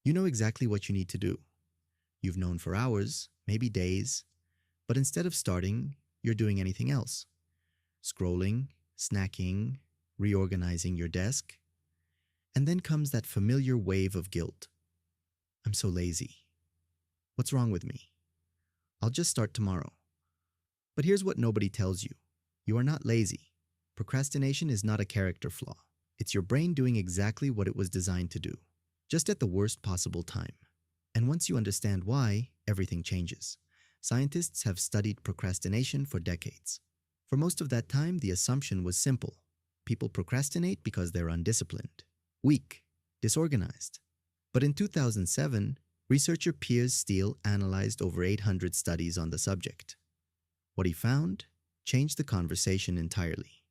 You know exactly what you need to do. You've known for hours, maybe days, but instead of starting, you're doing anything else. Scrolling, snacking, reorganizing your desk. And then comes that familiar wave of guilt. I'm so lazy. What's wrong with me? I'll just start tomorrow. But here's what nobody tells you. You are not lazy. Procrastination is not a character flaw. It's your brain doing exactly what it was designed to do, just at the worst possible time. And once you understand why, everything changes. Scientists have studied procrastination for decades. For most of that time, the assumption was simple. People procrastinate because they're undisciplined, weak, disorganized. But in 2007, researcher Piers Steele analyzed over 800 studies on the subject. What he found changed the conversation entirely.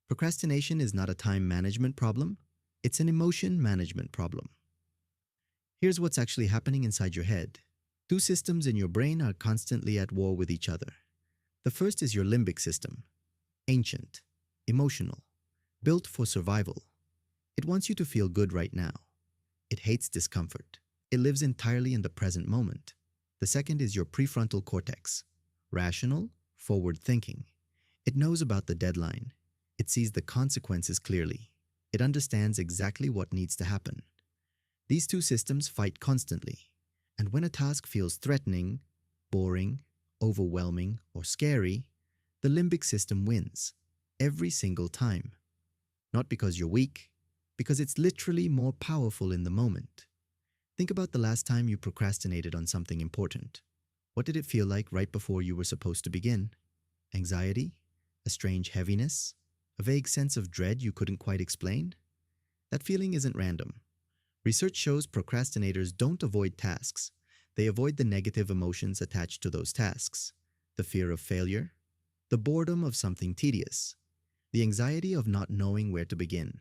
Procrastination is not a time management problem, it's an emotion management problem. Here's what's actually happening inside your head. Two systems in your brain are constantly at war with each other. The first is your limbic system, ancient, emotional, built for survival. It wants you to feel good right now. It hates discomfort. It lives entirely in the present moment. The second is your prefrontal cortex, rational, forward thinking. It knows about the deadline. It sees the consequences clearly. It understands exactly what needs to happen. These two systems fight constantly, and when a task feels threatening, boring, overwhelming, or scary, the limbic system wins, every single time. Not because you're weak, because it's literally more powerful in the moment. Think about the last time you procrastinated on something important. What did it feel like right before you were supposed to begin? Anxiety? A strange heaviness? A vague sense of dread you couldn't quite explain? That feeling isn't random. Research shows procrastinators don't avoid tasks. They avoid the negative emotions attached to those tasks. The fear of failure, the boredom of something tedious, the anxiety of not knowing where to begin.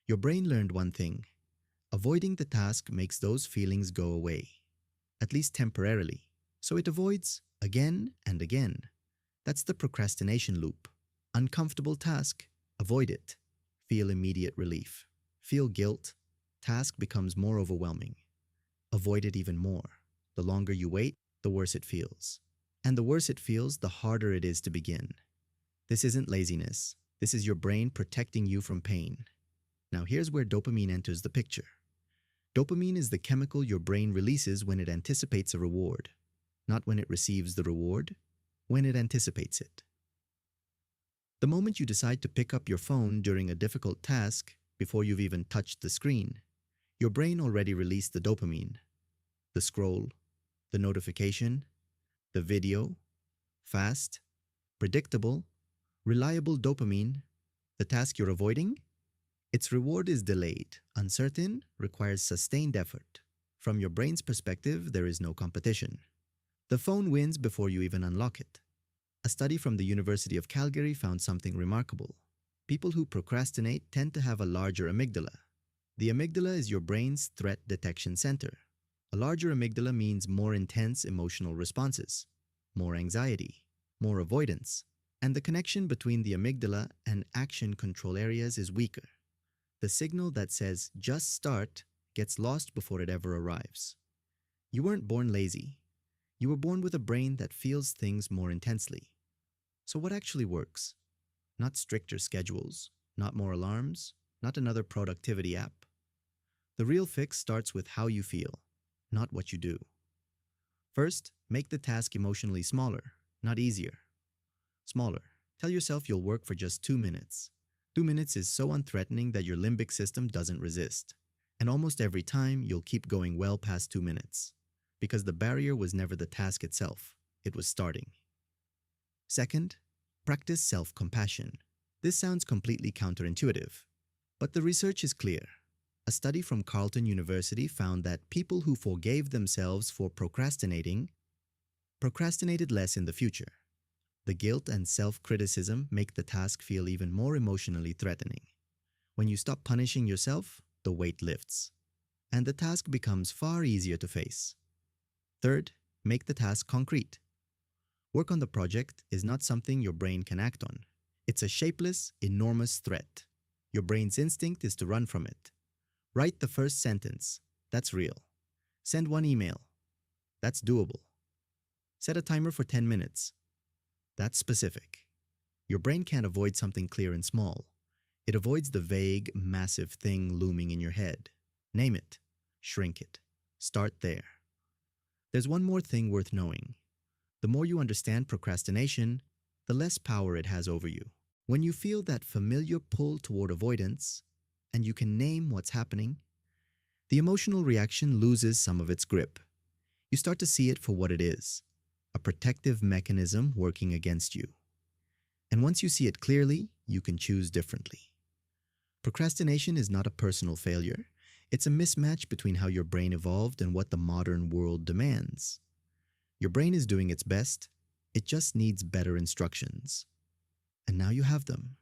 Your brain learned one thing. Avoiding the task makes those feelings go away, at least temporarily. So it avoids again and again. That's the procrastination loop. Uncomfortable task, avoid it. Feel immediate relief. Feel guilt. Task becomes more overwhelming. Avoid it even more. The longer you wait, the worse it feels. And the worse it feels, the harder it is to begin. This isn't laziness. This is your brain protecting you from pain. Now here's where dopamine enters the picture. Dopamine is the chemical your brain releases when it anticipates a reward. Not when it receives the reward, when it anticipates it. The moment you decide to pick up your phone during a difficult task, before you've even touched the screen, your brain already released the dopamine. The scroll, the notification, the video, fast, predictable, reliable dopamine, the task you're avoiding, its reward is delayed, uncertain, requires sustained effort. From your brain's perspective, there is no competition. The phone wins before you even unlock it. A study from the University of Calgary found something remarkable. People who procrastinate tend to have a larger amygdala. The amygdala is your brain's threat detection center. A larger amygdala means more intense emotional responses, more anxiety, more avoidance, and the connection between the amygdala and action control areas is weaker. The signal that says, just start, gets lost before it ever arrives. You weren't born lazy. You were born with a brain that feels things more intensely. So what actually works? Not stricter schedules, not more alarms, not another productivity app. The real fix starts with how you feel, not what you do. First, make the task emotionally smaller, not easier. Smaller. Tell yourself you'll work for just 2 minutes. 2 minutes is so unthreatening that your limbic system doesn't resist. And almost every time, you'll keep going well past 2 minutes. Because the barrier was never the task itself, it was starting. Second, practice self-compassion. This sounds completely counterintuitive, but the research is clear. A study from Carleton University found that people who forgave themselves for procrastinated less in the future. The guilt and self-criticism make the task feel even more emotionally threatening. When you stop punishing yourself, the weight lifts, and the task becomes far easier to face. Third, make the task concrete. Work on the project is not something your brain can act on. It's a shapeless, enormous threat. Your brain's instinct is to run from it. Write the first sentence. That's real. Send one email. That's doable. Set a timer for 10 minutes. That's specific. Your brain can't avoid something clear and small. It avoids the vague, massive thing looming in your head. Name it. Shrink it. Start there. There's one more thing worth knowing. The more you understand procrastination, the less power it has over you. When you feel that familiar pull toward avoidance, and you can name what's happening, the emotional reaction loses some of its grip. You start to see it for what it is, a protective mechanism working against you. And once you see it clearly, you can choose differently. Procrastination is not a personal failure. It's a mismatch between how your brain evolved and what the modern world demands. Your brain is doing its best. It just needs better instructions. And now you have them.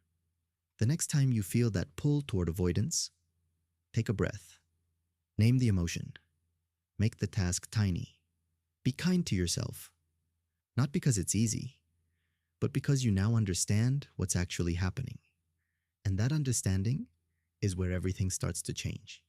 The next time you feel that pull toward avoidance, take a breath. Name the emotion. Make the task tiny. Be kind to yourself. Not because it's easy, but because you now understand what's actually happening. And that understanding is where everything starts to change.